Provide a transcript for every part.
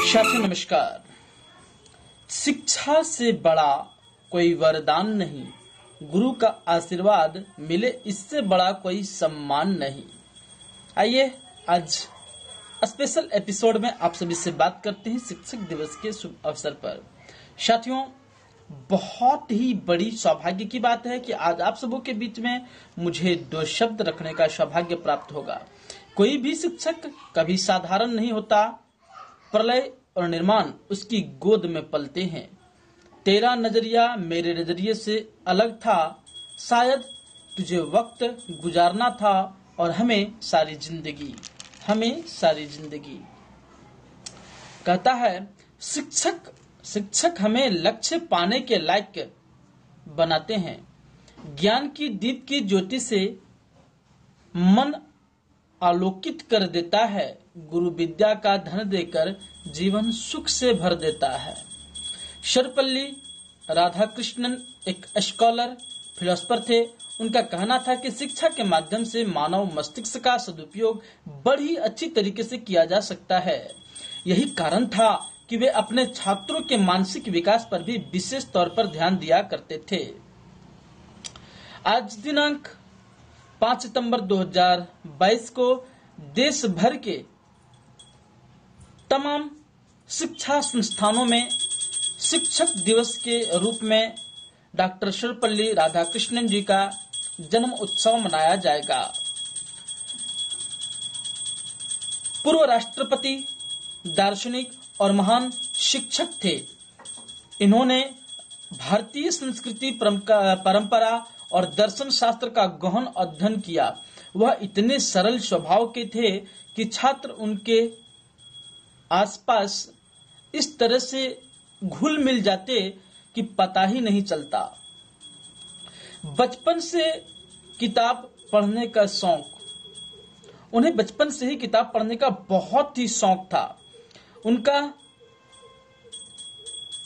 साथियों नमस्कार। शिक्षा से बड़ा कोई वरदान नहीं, गुरु का आशीर्वाद मिले इससे बड़ा कोई सम्मान नहीं। आइए आज स्पेशल एपिसोड में आप सभी से बात करते हैं शिक्षक दिवस के शुभ अवसर पर। साथियों, बहुत ही बड़ी सौभाग्य की बात है कि आज आप सबों के बीच में मुझे दो शब्द रखने का सौभाग्य प्राप्त होगा। कोई भी शिक्षक कभी साधारण नहीं होता। प्रलय और निर्माण उसकी गोद में पलते हैं। तेरा नजरिया मेरे नजरिए से अलग था, शायद तुझे वक्त गुजारना था और हमें सारी जिंदगी कहता है शिक्षक हमें लक्ष्य पाने के लायक बनाते हैं। ज्ञान की दीप की ज्योति से मन आलोकित कर देता है। गुरु विद्या का धन देकर जीवन सुख से भर देता है। सर्वपल्ली राधाकृष्णन एक स्कॉलर फिलोसफर थे। उनका कहना था कि शिक्षा के माध्यम से मानव मस्तिष्क का सदुपयोग बड़ी अच्छी तरीके से किया जा सकता है। यही कारण था कि वे अपने छात्रों के मानसिक विकास पर भी विशेष तौर पर ध्यान दिया करते थे। आज दिनांक 5 सितंबर 2022 को देश भर के तमाम शिक्षा संस्थानों में शिक्षक दिवस के रूप में डॉक्टर सर्वपल्ली राधाकृष्णन जी का जन्म उत्सव मनाया जाएगा। पूर्व राष्ट्रपति, दार्शनिक और महान शिक्षक थे। इन्होंने भारतीय संस्कृति, परंपरा और दर्शन शास्त्र का गहन अध्ययन किया। वह इतने सरल स्वभाव के थे कि छात्र उनके आसपास इस तरह से घुल मिल जाते कि पता ही नहीं चलता। बचपन से किताब पढ़ने का शौक, उन्हें बचपन से ही किताब पढ़ने का बहुत ही शौक था। उनका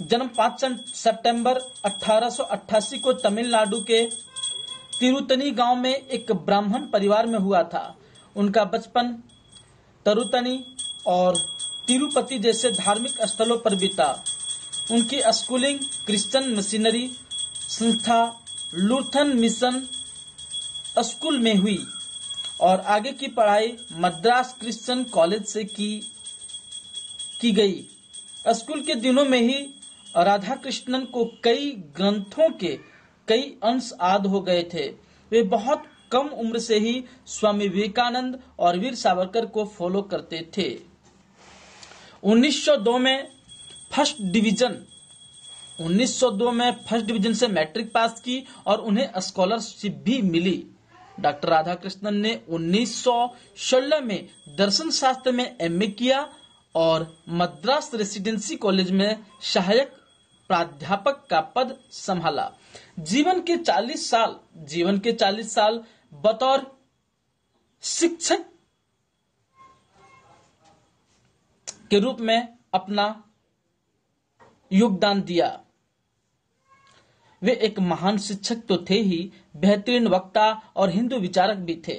जन्म 5 सितंबर 1888 को तमिलनाडु के तिरुतनी गांव में एक ब्राह्मण परिवार में हुआ था। उनका बचपन तिरुतनी और तिरुपति जैसे धार्मिक स्थलों पर बीता। उनकी स्कूलिंग क्रिश्चियन मिशनरी संस्था लूथरन मिशन स्कूल में हुई और आगे की पढ़ाई मद्रास क्रिश्चियन कॉलेज से की गई। स्कूल के दिनों में ही राधाकृष्णन को कई ग्रंथों के कई अंश याद हो गए थे। वे बहुत कम उम्र से ही स्वामी विवेकानंद और वीर सावरकर को फॉलो करते थे। 1902 में फर्स्ट डिवीजन से मैट्रिक पास की और उन्हें स्कॉलरशिप भी मिली। डॉक्टर राधाकृष्णन ने 1916 में दर्शन शास्त्र में एमए किया और मद्रास रेसिडेंसी कॉलेज में सहायक प्राध्यापक का पद संभाला। जीवन के 40 साल बतौर शिक्षक के रूप में अपना योगदान दिया। वे एक महान शिक्षक तो थे ही, बेहतरीन वक्ता और हिंदू विचारक भी थे।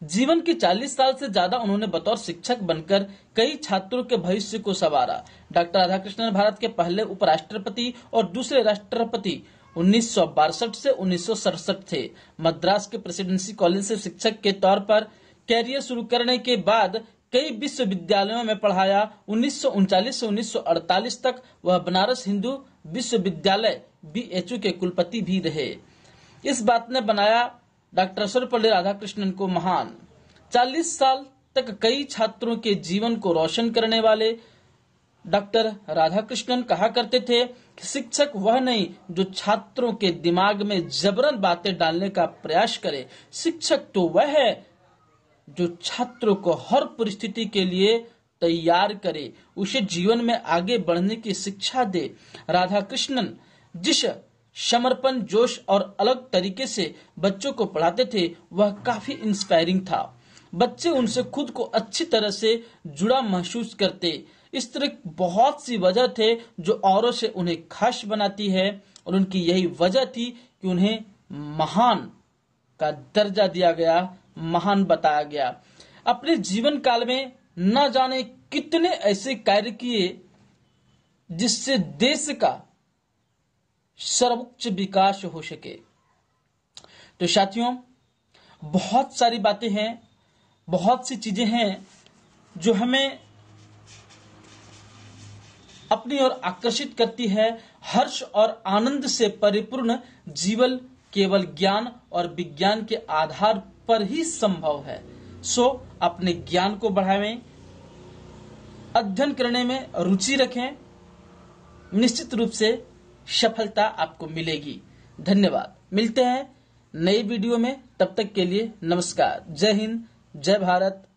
जीवन के 40 साल से ज्यादा उन्होंने बतौर शिक्षक बनकर कई छात्रों के भविष्य को संवारा। डॉक्टर राधाकृष्णन भारत के पहले उपराष्ट्रपति और दूसरे राष्ट्रपति 1962 से 1967 थे। मद्रास के प्रेसिडेंसी कॉलेज से शिक्षक के तौर पर कैरियर शुरू करने के बाद कई विश्वविद्यालयों में पढ़ाया। 1939 से 1948 तक वह बनारस हिंदू विश्वविद्यालय BHU के कुलपति भी रहे। इस बात ने बनाया डॉक्टर सर्वपल्ली राधाकृष्णन को महान। 40 साल तक कई छात्रों के जीवन को रोशन करने वाले डॉक्टर राधाकृष्णन कहा करते थे कि शिक्षक वह नहीं जो छात्रों के दिमाग में जबरन बातें डालने का प्रयास करे। शिक्षक तो वह है जो छात्रों को हर परिस्थिति के लिए तैयार करे, उसे जीवन में आगे बढ़ने की शिक्षा दे। राधाकृष्णन जिस समर्पण, जोश और अलग तरीके से बच्चों को पढ़ाते थे वह काफी इंस्पायरिंग था। बच्चे उनसे खुद को अच्छी तरह से जुड़ा महसूस करते। इस तरह बहुत सी वजह थे जो औरों से उन्हें खास बनाती है और उनकी यही वजह थी कि उन्हें महान का दर्जा दिया गया, महान बताया गया। अपने जीवन काल में न जाने कितने ऐसे कार्य किए जिससे देश का सर्वोच्च विकास हो सके। तो साथियों, बहुत सारी बातें हैं, बहुत सी चीजें हैं जो हमें अपनी ओर आकर्षित करती है। हर्ष और आनंद से परिपूर्ण जीवन केवल ज्ञान और विज्ञान के आधार पर ही संभव है। सो अपने ज्ञान को बढ़ावें, अध्ययन करने में रुचि रखें, निश्चित रूप से सफलता आपको मिलेगी। धन्यवाद। मिलते हैं नए वीडियो में, तब तक के लिए नमस्कार। जय हिंद, जय भारत।